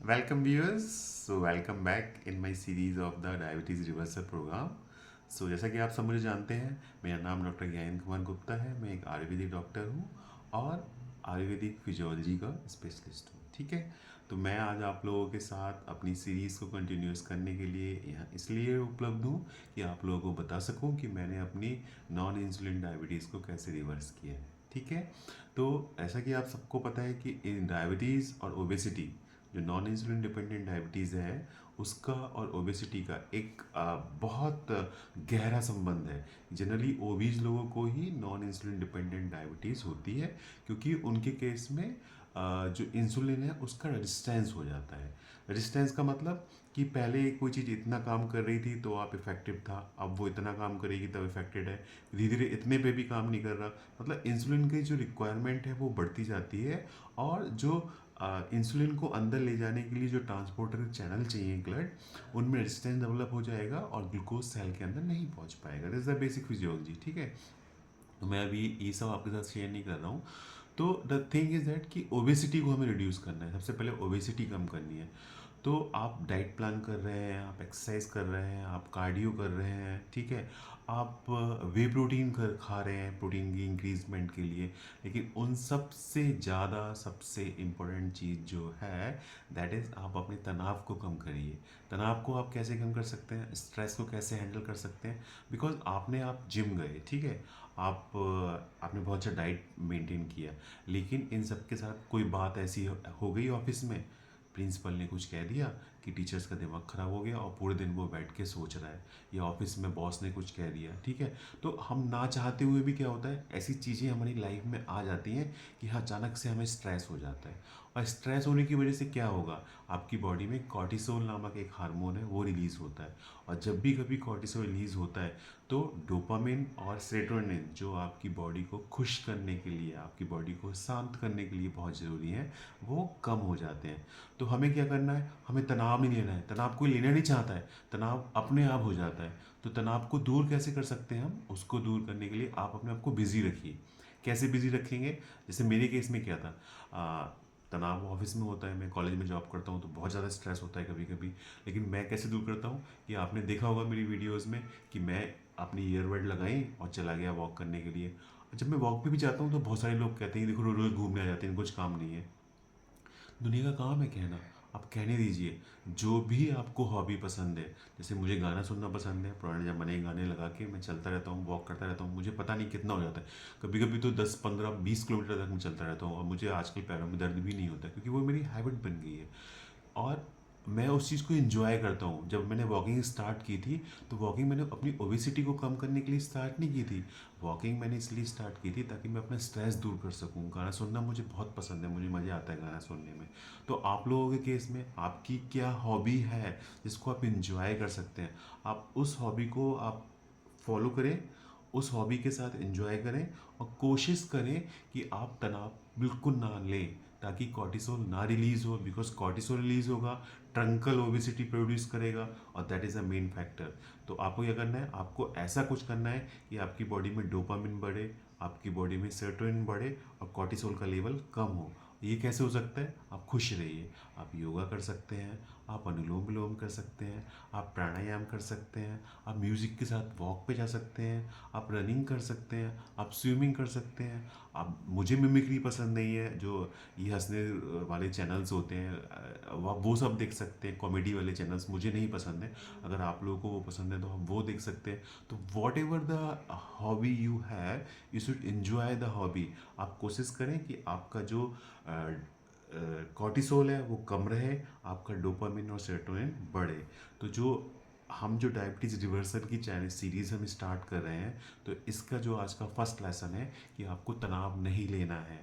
Welcome viewers. So welcome back in my series of the diabetes reversal program. So जैसा कि आप सब मुझे जानते हैं, मेरा नाम डॉक्टर ज्ञानेंद्र कुमार गुप्ता है। मैं एक आयुर्वेदिक डॉक्टर हूँ और आयुर्वेदिक फिजियोलॉजी का स्पेशलिस्ट हूँ। ठीक है, तो मैं आज आप लोगों के साथ अपनी सीरीज़ को कंटिन्यूस करने के लिए यहाँ इसलिए उपलब्ध हूँ कि आप लोगों को बता सकूँ कि मैंने अपनी नॉन इंसुलिन डायबिटीज़ को कैसे रिवर्स किया है। ठीक है, तो ऐसा कि आप सबको पता है कि इन डायबिटीज़ और ओबेसिटी, जो नॉन इंसुलिन डिपेंडेंट डायबिटीज़ है, उसका और ओबेसिटी का एक बहुत गहरा संबंध है। जनरली ओबीज लोगों को ही नॉन इंसुलिन डिपेंडेंट डायबिटीज़ होती है, क्योंकि उनके केस में जो इंसुलिन है उसका रेजिस्टेंस हो जाता है। रेजिस्टेंस का मतलब कि पहले कोई चीज़ इतना काम कर रही थी तो आप इफ़ेक्टिव था, अब वो इतना काम करेगी तब इफ़ेक्टेड है, धीरे धीरे इतने पे भी काम नहीं कर रहा। मतलब इंसुलिन की जो रिक्वायरमेंट है वो बढ़ती जाती है, और जो इंसुलिन को अंदर ले जाने के लिए जो ट्रांसपोर्टर चैनल चाहिए ब्लड, उनमें रेजिस्टेंस डेवलप हो जाएगा और ग्लूकोज सेल के अंदर नहीं पहुंच पाएगा। This is the basic physiology. ठीक है, तो मैं अभी ये सब आपके साथ शेयर नहीं कर रहा हूँ। तो द थिंग इज़ दैट कि ओबेसिटी को हमें रिड्यूस करना है। सबसे पहले ओबेसिटी कम करनी है। तो आप डाइट प्लान कर रहे हैं, आप एक्सरसाइज कर रहे हैं, आप कार्डियो कर रहे हैं, ठीक है, आप वे प्रोटीन कर खा रहे हैं प्रोटीन की इंक्रीजमेंट के लिए, लेकिन उन सब से ज़्यादा सबसे इम्पोर्टेंट चीज़ जो है, दैट इज़ आप अपने तनाव को कम करिए। तनाव को आप कैसे कम कर सकते हैं, स्ट्रेस को कैसे हैंडल कर सकते हैं? बिकॉज आप जिम गए, ठीक है, आपने बहुत अच्छा डाइट मेंटेन किया, लेकिन इन सब के साथ कोई बात ऐसी हो गई ऑफिस में, प्रिंसिपल ने कुछ कह दिया कि टीचर्स का दिमाग ख़राब हो गया और पूरे दिन वो बैठ के सोच रहा है, या ऑफिस में बॉस ने कुछ कह दिया, ठीक है, तो हम ना चाहते हुए भी क्या होता है, ऐसी चीज़ें हमारी लाइफ में आ जाती हैं कि हाँ, अचानक से हमें स्ट्रेस हो जाता है। और स्ट्रेस होने की वजह से क्या होगा, आपकी बॉडी में कॉर्टिसोल नामक एक हार्मोन है, वो रिलीज़ होता है। और जब भी कभी कॉर्टिसोल रिलीज़ होता है तो डोपामिन और सेरोटोनिन, जो आपकी बॉडी को खुश करने के लिए, आपकी बॉडी को शांत करने के लिए बहुत ज़रूरी है, वो कम हो जाते हैं। तो हमें क्या करना है, हमें तनाव नहीं लेना है। तनाव कोई लेना नहीं चाहता है, तनाव अपने आप हो जाता है। तो तनाव को दूर कैसे कर सकते हैं हम, उसको दूर करने के लिए आप अपने आप को बिजी रखिए। कैसे बिजी रखेंगे? जैसे मेरे केस में क्या था, तनाव ऑफिस में होता है, मैं कॉलेज में जॉब करता हूँ तो बहुत ज़्यादा स्ट्रेस होता है कभी कभी, लेकिन मैं कैसे दूर करता हूँ, कि आपने देखा होगा मेरी वीडियोज़ में कि मैं अपनी ईयरबड लगाई और चला गया वॉक करने के लिए। जब मैं वॉक पे भी जाता हूँ तो बहुत सारे लोग कहते हैं देखो रोज रोज घूमने आ जाते हैं, कुछ काम नहीं है। दुनिया का काम है कहना, आप कहने दीजिए। जो भी आपको हॉबी पसंद है, जैसे मुझे गाना सुनना पसंद है, पुराने ज़माने के गाने लगा के मैं चलता रहता हूँ, वॉक करता रहता हूँ, मुझे पता नहीं कितना हो जाता है। कभी कभी तो 10 15 20 किलोमीटर तक मैं चलता रहता हूँ और मुझे आजकल पैरों में दर्द भी नहीं होता, क्योंकि वो मेरी हैबिट बन गई है। और मैं उस चीज़ को एंजॉय करता हूँ। जब मैंने वॉकिंग स्टार्ट की थी, तो वॉकिंग मैंने अपनी ओबेसिटी को कम करने के लिए स्टार्ट नहीं की थी। वॉकिंग मैंने इसलिए स्टार्ट की थी ताकि मैं अपना स्ट्रेस दूर कर सकूँ। गाना सुनना मुझे बहुत पसंद है, मुझे मज़ा आता है गाना सुनने में। तो आप लोगों के केस में आपकी क्या हॉबी है जिसको आप इंजॉय कर सकते हैं? आप उस हॉबी को आप फॉलो करें, उस हॉबी के साथ एंजॉय करें, और कोशिश करें कि आप तनाव बिल्कुल ना लें, ताकि कॉर्टिसोल ना रिलीज हो। बिकॉज कॉर्टिसोल रिलीज होगा, ट्रंकल ओबेसिटी प्रोड्यूस करेगा, और that is a main factor. तो आपको क्या करना है, आपको ऐसा कुछ करना है कि आपकी बॉडी में डोपामिन बढ़े, आपकी बॉडी में सेरोटोनिन बढ़े, और कॉर्टिसोल का लेवल कम हो। ये कैसे हो सकता है? आप खुश रहिए। आप योगा कर सकते हैं, आप अनुलोम विलोम कर सकते हैं, आप प्राणायाम कर सकते हैं, आप म्यूज़िक के साथ वॉक पे जा सकते हैं, आप रनिंग कर सकते हैं, आप स्विमिंग कर सकते हैं। आप, मुझे मिमिक्री पसंद नहीं है, जो ये हंसने वाले चैनल्स होते हैं, वो सब देख सकते हैं। कॉमेडी वाले चैनल्स मुझे नहीं पसंद है। अगर आप लोगों को वो पसंद है तो आप वो देख सकते हैं। तो what ever the hobby you have, you should enjoy the hobby. आप कोशिश करें कि आपका जो कॉर्टिसोल है वो कम रहे, आपका डोपामिन और सेरोटोनिन बढ़े। तो जो डायबिटीज़ रिवर्सल की चैनल सीरीज़ हम स्टार्ट कर रहे हैं, तो इसका जो आज का फर्स्ट लेसन है कि आपको तनाव नहीं लेना है।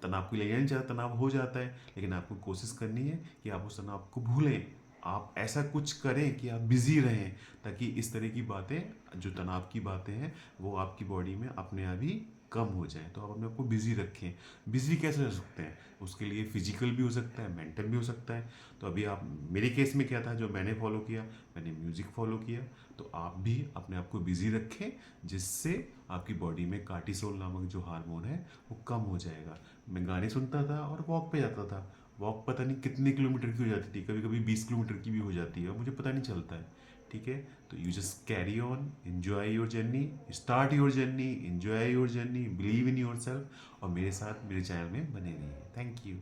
तनाव को लेना नहीं चाहता, तनाव हो जाता है, लेकिन आपको कोशिश करनी है कि आप उस तनाव को भूलें। आप ऐसा कुछ करें कि आप बिजी रहें, ताकि इस तरह की बातें, जो तनाव की बातें हैं, वो आपकी बॉडी में अपने आप ही कम हो जाए। तो आप अपने आप को बिजी रखें। बिजी कैसे रह सकते हैं? उसके लिए फिजिकल भी हो सकता है, मेंटल भी हो सकता है। तो अभी आप, मेरे केस में क्या था जो मैंने फॉलो किया, मैंने म्यूजिक फॉलो किया। तो आप भी अपने आप को बिजी रखें, जिससे आपकी बॉडी में कार्टिसोल नामक जो हार्मोन है वो कम हो जाएगा। मैं गाने सुनता था और वॉक पे जाता था, वॉक पता नहीं कितने किलोमीटर की हो जाती थी, कभी कभी 20 किलोमीटर की भी हो जाती है और मुझे पता नहीं चलता है। ठीक है, तो you just carry on, enjoy your journey, start your journey, enjoy your journey, believe in your self, और मेरे साथ मेरे चैनल में बने रहिए। Thank you.